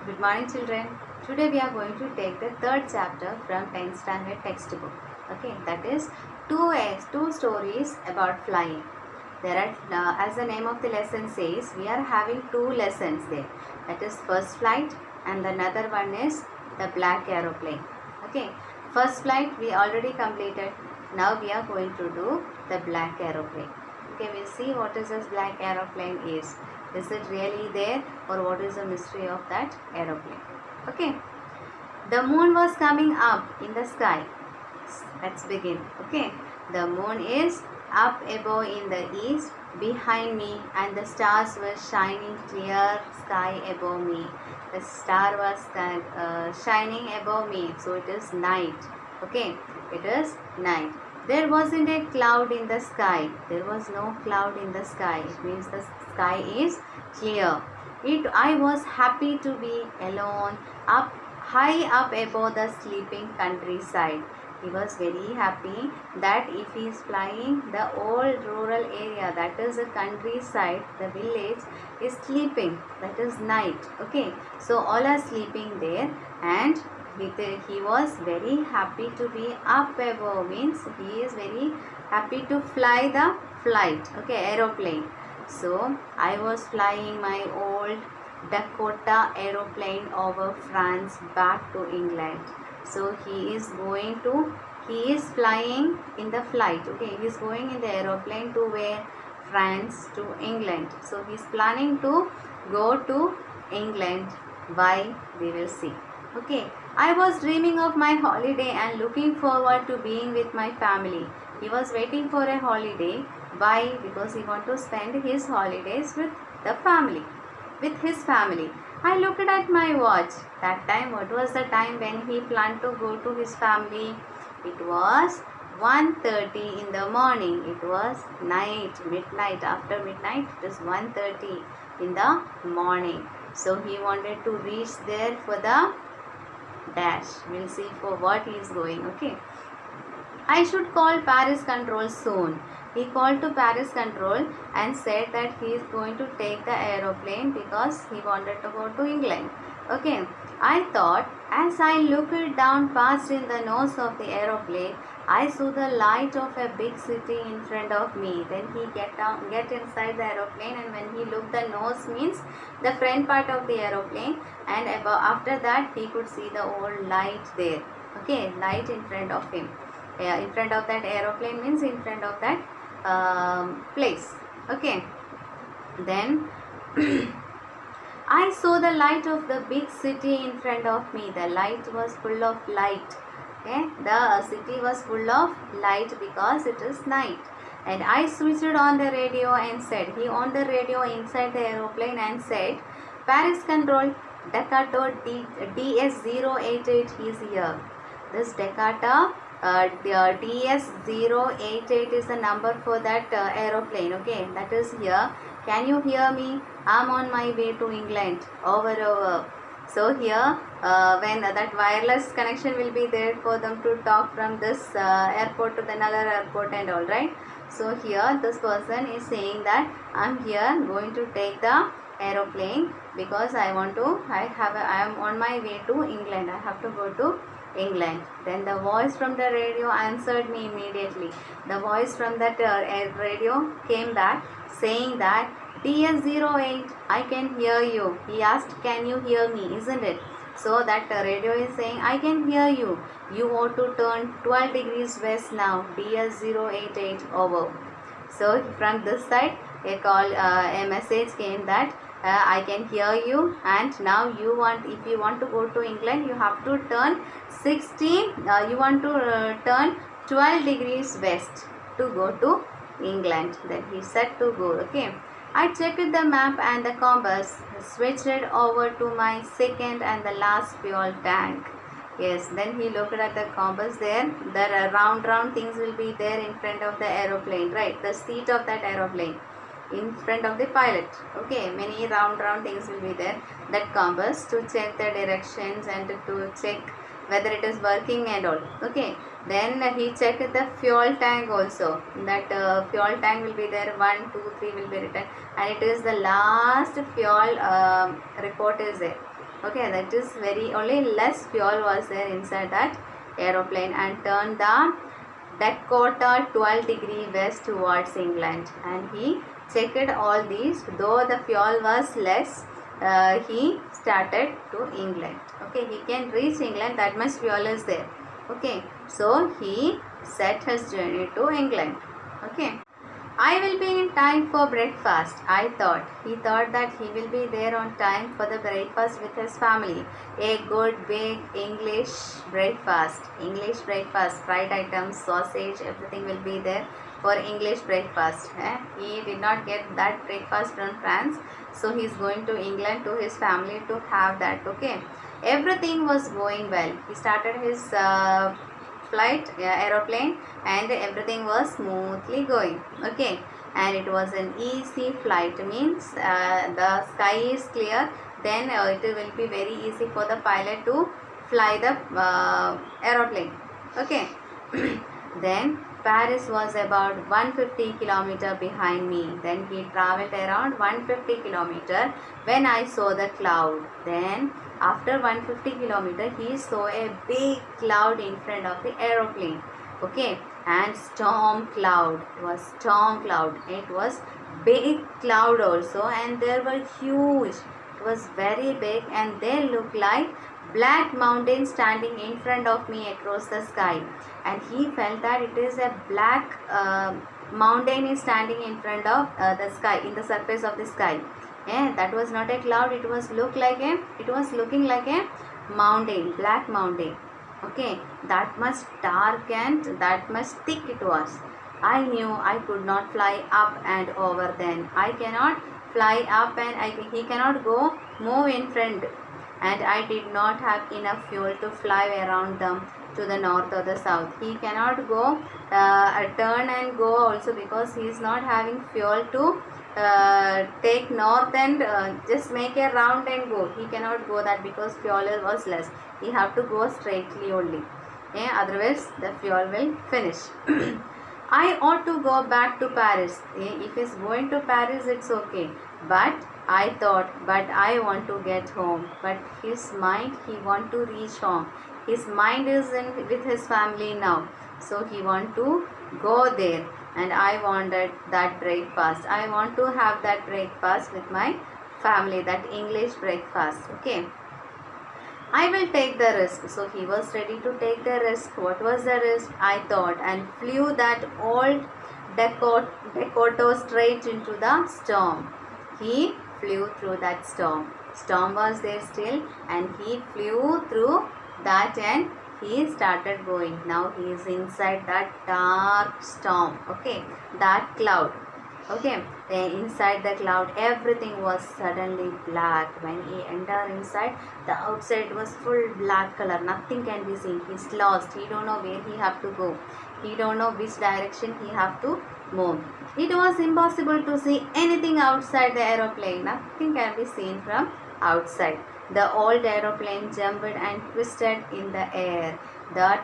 Good morning, children. Today we are going to take the third chapter from 10th standard textbook. Okay, that is two stories about flying. There are, as the name of the lesson says, we are having two lessons there. That is first flight, and another one is the black aeroplane. Okay, first flight we already completed. Now we are going to do the black aeroplane. Okay, we'll see what is this black aeroplane is. Is it really there, or what is the mystery of that aeroplane? Okay, the moon was coming up in the sky. Let's begin. Okay, the moon is up above in the east behind me, and the stars were shining clear sky above me. The star was shining above me, so it is night. Okay, it is night. There wasn't a cloud in the sky. There was no cloud in the sky. It means the sky is clear. I was happy to be alone up high up above the sleeping countryside. He was very happy that if he is flying, the old rural area, that is the countryside, the village is sleeping, that is night. Okay, so all are sleeping there, and he was very happy to be up above, means he is very happy to fly the flight, okay, aeroplane. So I was flying my old Dakota aeroplane over France back to England. So he is flying in the flight. Okay, he is going in the aeroplane to where? France to England. So he is planning to go to England. Why? We will see. Okay, I was dreaming of my holiday and looking forward to being with my family. He was waiting for a holiday. Why? Because he want to spend his holidays with the family, with his family. I looked at my watch. That time, what was the time when he planned to go to his family? It was 1:30 in the morning. It was night, midnight. After midnight, it is 1:30 in the morning. So he wanted to reach there for the dash. We'll see for what he is going. Okay. I should call Paris Control soon. He called to Paris Control and said that he is going to take the aeroplane because he wanted to go to England. Okay, I thought as I looked down past in the nose of the aeroplane, I saw the light of a big city in front of me. Then he get inside the aeroplane, and when he looked, the nose means the front part of the aeroplane, and after that he could see the old light there. Okay, light in front of him. Yeah, in front of that aeroplane means in front of that place. Okay, then I saw the light of the big city in front of me. The light was full of light. Okay, the city was full of light because it is night. And I switched on the radio and said, he on the radio inside the aeroplane and said, Paris Control, Dakota DS088 is here. This Dakota the DS088 is the number for that aeroplane. Okay, that is here. Can you hear me? I'm on my way to England. Over. So here, when that wireless connection will be there for them to talk from this airport to another airport and all, right? So here, this person is saying that I'm here going to take the aeroplane because I am on my way to England. I have to go to England. Then the voice from the radio answered me immediately. The voice from that radio came back saying that DS08, I can hear you. He asked, can you hear me? Isn't it? So that radio is saying, I can hear you. You ought to turn 12 degrees west now. DS088 over. So from this side, a message came that I can hear you, and now if you want to go to England, you have to turn 12 degrees west to go to England. Then he said to go. Okay, I checked the map and the compass, switched it over to my second and the last fuel tank. Yes, then he looked at the compass there. The round things will be there in front of the aeroplane, right? The seat of that aeroplane in front of the pilot. Okay, many round things will be there. That compass to check the directions and to check whether it is working and all. Okay, then he checked the fuel tank also. That fuel tank will be there, 1 2 3 will be written, and it is the last fuel report is there. Okay, that is very, only less fuel was there inside that aeroplane, and turned the Dakota 12 degrees west towards England. And he checked all these, though the fuel was less, he started to England. Okay, he can reach England, that much fuel is there. Okay, so he set his journey to England. Okay, I will be in time for breakfast, I thought. He thought that he will be there on time for the breakfast with his family. A good big English breakfast. English breakfast, fried items, sausage, everything will be there for English breakfast. He did not get that breakfast from France, so he is going to England to his family to have that. Okay, everything was going well. He started his flight, aeroplane, and everything was smoothly going. Okay, and it was an easy flight, means the sky is clear, then it will be very easy for the pilot to fly the aeroplane. Okay. Then Paris was about 150 kilometer behind me. Then he traveled around 150 kilometer when I saw the cloud. Then after 150 kilometer he saw a big cloud in front of the aeroplane. Okay, and storm cloud. It was storm cloud. It was big cloud also, and they were huge. It was very big, and they looked like black mountain standing in front of me across the sky. And he felt that it is a black mountain is standing in front of the sky, in the surface of the sky. Yeah, that was not a cloud, it was looking like a mountain, black mountain. Okay, that much dark and that much thick it was. I knew I could not fly up and over then. I cannot fly up, and he cannot go move in front, and I did not have enough fuel to fly around them to the north or the south. He cannot go turn and go also, because he is not having fuel to take north and just make a round and go. He cannot go that, because fuel was less. He have to go straightly only. Otherwise the fuel will finish. I ought to go back to Paris. If he's going to Paris, it's okay. But I thought, but I want to get home. But his mind, he want to reach home. His mind is with his family now. So he want to go there. And I wanted that breakfast. I want to have that breakfast with my family, that English breakfast. Okay. I will take the risk. So he was ready to take the risk. What was the risk? I thought, and flew that old Dakota straight into the storm. He flew through that storm. Storm was there still, and he flew through that, and he started going. Now he is inside that dark storm. Okay, that cloud. Okay, then inside the cloud everything was suddenly black. When he entered inside, the outside was full black color. Nothing can be seen. He's lost. He don't know where he have to go. He don't know which direction he have to move. It was impossible to see anything outside the aeroplane. Nothing can be seen from outside. The old aeroplane jumped and twisted in the air. That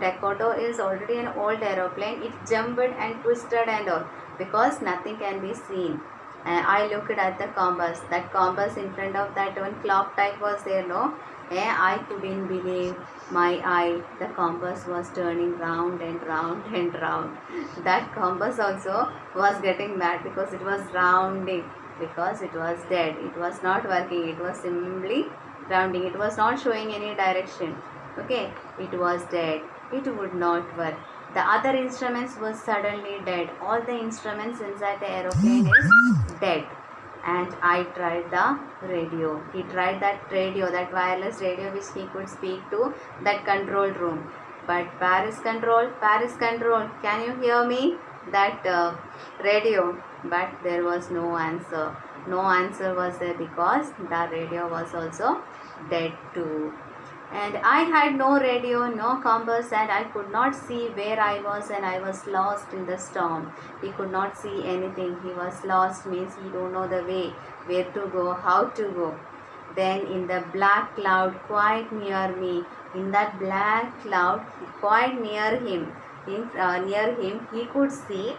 Dakota is already an old aeroplane. It jumped and twisted and all, because nothing can be seen. I looked at the compass. That compass in front of that one clock type was there, no? I couldn't believe my eye. The compass was turning round and round and round. That compass also was getting mad, because it was rounding, because it was dead. It was not working. It was simply rounding. It was not showing any direction. Okay, it was dead. It would not work. The other instruments was suddenly dead. All the instruments inside the aeroplane is dead. And I tried the radio. He tried that radio, that wireless radio which he could speak to that control room. But Paris control, can you hear me? That radio. But there was no answer. No answer was there, because the radio was also dead too. And I had no radio, no compass, and I could not see where I was, and I was lost in the storm. He could not see anything. He was lost, means he don't know the way, where to go, how to go. Then in the black cloud quite near me, in that black cloud quite near him, he could see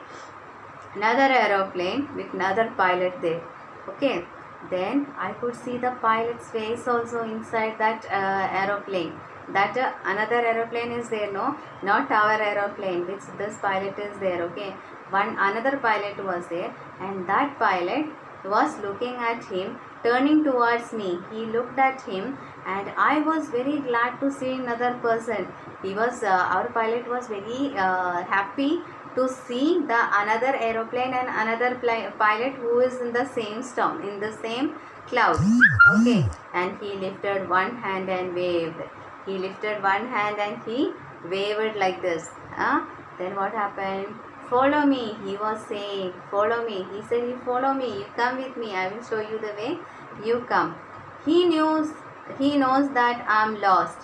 another aeroplane with another pilot there. Okay. Then I could see the pilot's face also inside that aeroplane. That another aeroplane is there, no, not our aeroplane, which this pilot is there. Okay, one another pilot was there, and that pilot was looking at him, turning towards me. He looked at him, and I was very glad to see another person. He was our pilot was very happy to see the another aeroplane and another pilot who is in the same storm, in the same cloud. Okay, and he lifted one hand and waved. He lifted one hand and he waved like this. Then what happened? Follow me, he was saying. Follow me. He said, you follow me, you come with me, I will show you the way. You come. He knows he knows that I'm lost.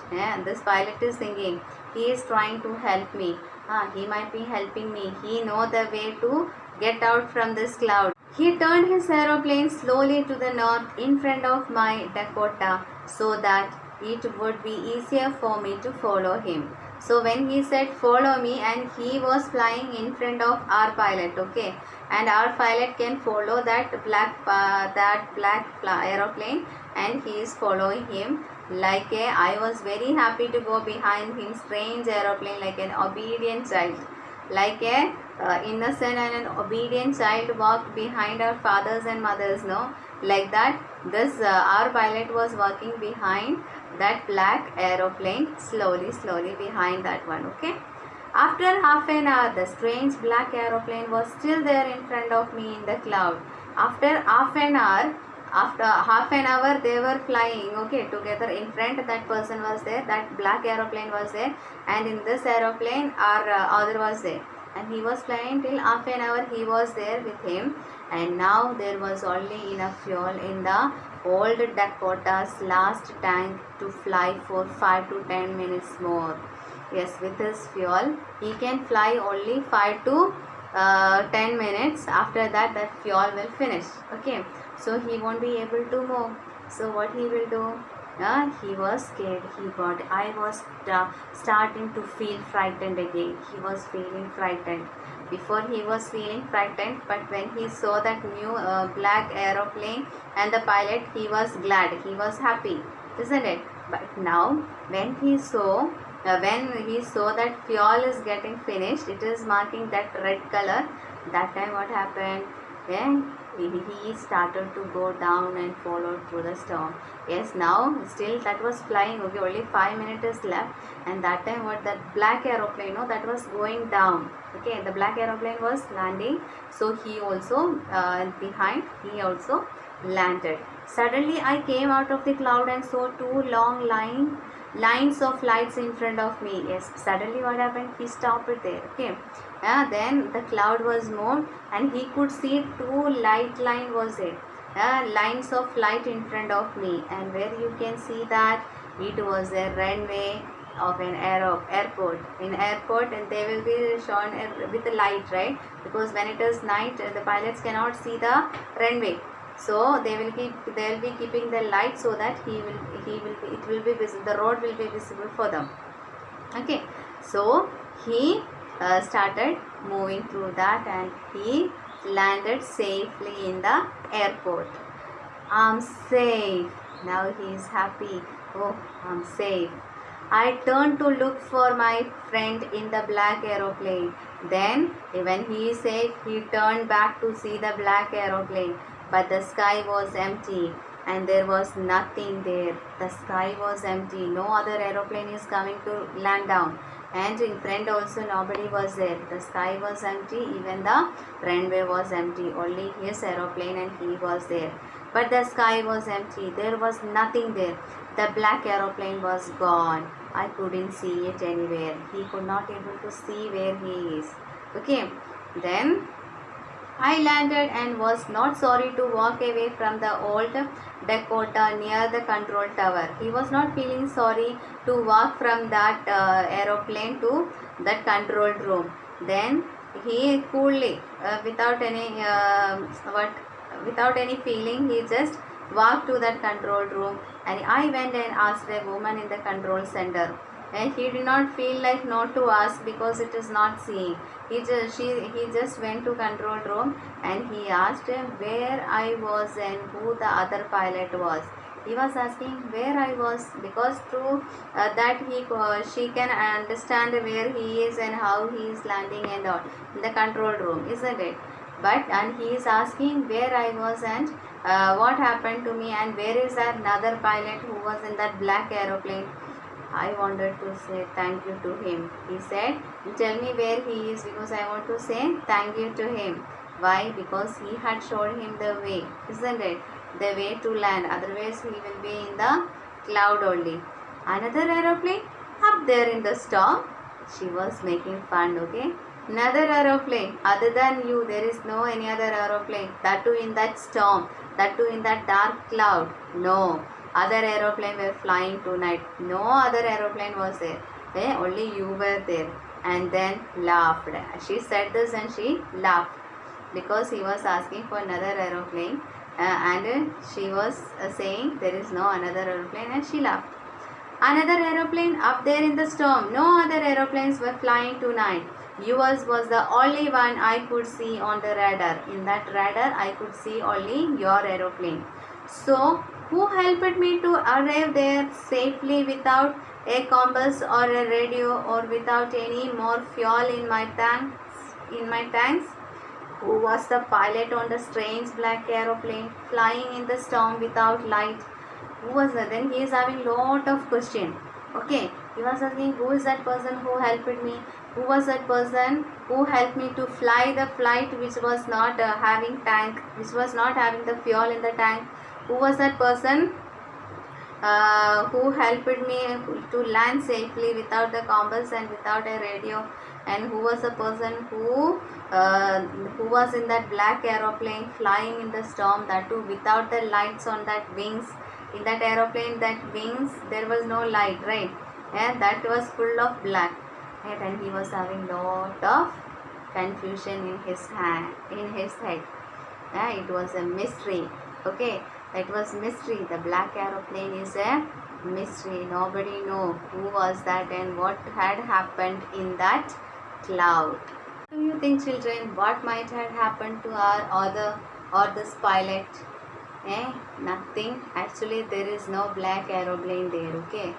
This pilot is thinking he is trying to help me. He might be helping me. He know the way to get out from this cloud. He turned his aeroplane slowly to the north in front of my Dakota so that it would be easier for me to follow him. So when he said follow me, and he was flying in front of our pilot, okay, and our pilot can follow that black aeroplane, and he is following him like a, I was very happy to go behind him, strange aeroplane, like an obedient child, like a innocent and an obedient child walk behind our fathers and mothers, no, like that. This our pilot was walking behind that black aeroplane, slowly behind that one. Okay, after half an hour, the strange black aeroplane was still there in front of me in the cloud. After half an hour they were flying, okay, together. In front that person was there, that black aeroplane was there, and in this aeroplane our other was there, and he was flying till half an hour. He was there with him, and now there was only enough fuel in the old Dakota's last tank to fly for 5 to 10 minutes more. Yes, with his fuel he can fly only 5 to 10 minutes. After that, that fuel will finish. Okay, so he won't be able to move. So what he will do? He was scared. I was starting to feel frightened again. He was feeling frightened. Before he was feeling frightened, but when he saw that new black aeroplane and the pilot, he was glad. He was happy, isn't it? But now, when he saw that fuel is getting finished, it is marking that red color. That time what happened? Then he started to go down and follow through the storm. Yes, now still that was flying. Okay, only 5 minutes is left, and that time what, that black aeroplane, no, that was going down. Okay, the black aeroplane was landing, so he also behind, he also landed. Suddenly I came out of the cloud and saw two long lines of lights in front of me. Yes, suddenly what happened? He stopped there. Okay, then the cloud was moved, and he could see two line was there. Lines of light in front of me, and where you can see that it was a runway of an airport. In airport, and they will be shown with the light, right? Because when it is night, the pilots cannot see the runway. So they will be keeping the light so that it will be visible, the road will be visible for them. Okay, so he started moving through that, and he landed safely in the airport. I'm safe. Now he is happy. Oh, I'm safe. I turned to look for my friend in the black aeroplane. Then, when he is safe, he turned back to see the black aeroplane. But the sky was empty, and there was nothing there. The sky was empty. No other aeroplane is coming to land down. And in front also nobody was there. The sky was empty, even the runway was empty. Only his aeroplane and he was there. But the sky was empty. There was nothing there. The black aeroplane was gone. I couldn't see it anywhere. He could not able to see where he is. Okay. Then I landed and was not sorry to walk away from the old Dakota near the control tower. He was not feeling sorry to walk from that aeroplane to that control room. Then he coolly, without any feeling, he just walked to that control room, and I went and asked a woman in the control center, and he did not feel like not to ask because it is not seeing. He just went to control room and he asked him where I was and who the other pilot was. He was asking where I was because through that she can understand where he is and how he is landing and all in the control room, isn't it? But and he is asking where I was and what happened to me and where is that another pilot who was in that black aeroplane. I wanted to say thank you to him. He said, you tell me where he is because I want to say thank you to him. Why? Because he had shown him the way, isn't it? The way to land. Otherwise, he will be in the cloud only. Another aeroplane up there in the storm. She was making fun, okay? Another aeroplane. Other than you, there is no any other aeroplane. That too in that storm. That too in that dark cloud. No. Other aeroplane were flying tonight. No other aeroplane was there. Only you were there. And then laughed. She said this and she laughed because he was asking for another aeroplane and she was saying there is no another aeroplane and she laughed. Another aeroplane up there in the storm. No other aeroplanes were flying tonight. Yours was the only one I could see on the radar. In that radar I could see only your aeroplane. So, who helped me to arrive there safely without a compass or a radio or without any more fuel in my tanks? Who was the pilot on the strange black aeroplane flying in the storm without light? Who was that? Then he is having lot of question. Okay, he was asking who is that person who helped me? Who was that person who helped me to fly the flight which was not having tank, which was not having the fuel in the tank? Who was that person who helped me to land safely without the compass and without a radio? And who was the person who was in that black aeroplane flying in the storm, that too without the lights on that wings? In that aeroplane, that wings, there was no light, right? And that was full of black, right? And he was having lot of confusion in his head. It was a mystery. Okay, it was mystery. The black aeroplane is a mystery. Nobody know who was that and what had happened in that cloud. What do you think, children? What might have happened to our author or this pilot? Nothing. Actually, there is no black aeroplane there. Okay,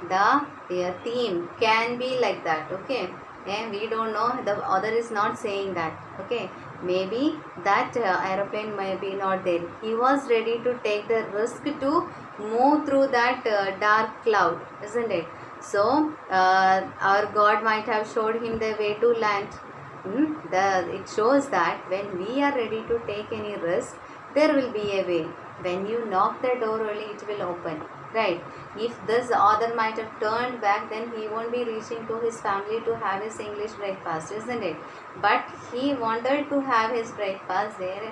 the theme can be like that. Okay, we don't know. The author is not saying that. Okay, maybe that aeroplane may be not there. He was ready to take the risk to move through that dark cloud, isn't it? So our God might have showed him the way to land. It shows that when we are ready to take any risk, there will be a way. When you knock the door only, it will open, right? If this author might have turned back, then he won't be reaching to his family to have his English breakfast, isn't it? But he wanted to have his breakfast there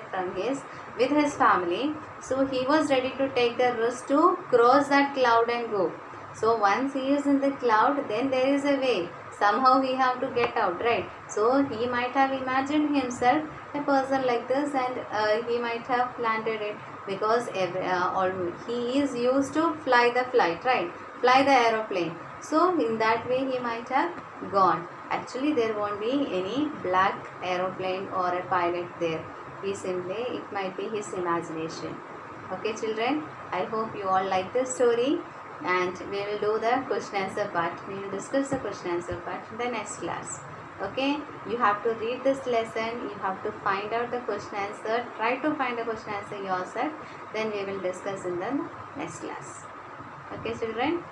with his family, so he was ready to take the risk to cross that cloud and go. So once he is in the cloud, then there is a way. Somehow we have to get out, right? So he might have imagined himself a person like this, and he might have landed it because he is used to fly the flight, right? Fly the aeroplane. So in that way he might have gone. Actually, there won't be any black aeroplane or a pilot there. It might be his imagination. Okay, children, I hope you all like this story. And we will do the question answer part. We will discuss the question answer part in the next class. Okay, you have to read this lesson. You have to find out the question answer. Try to find the question answer yourself. Then we will discuss in the next class. Okay, children.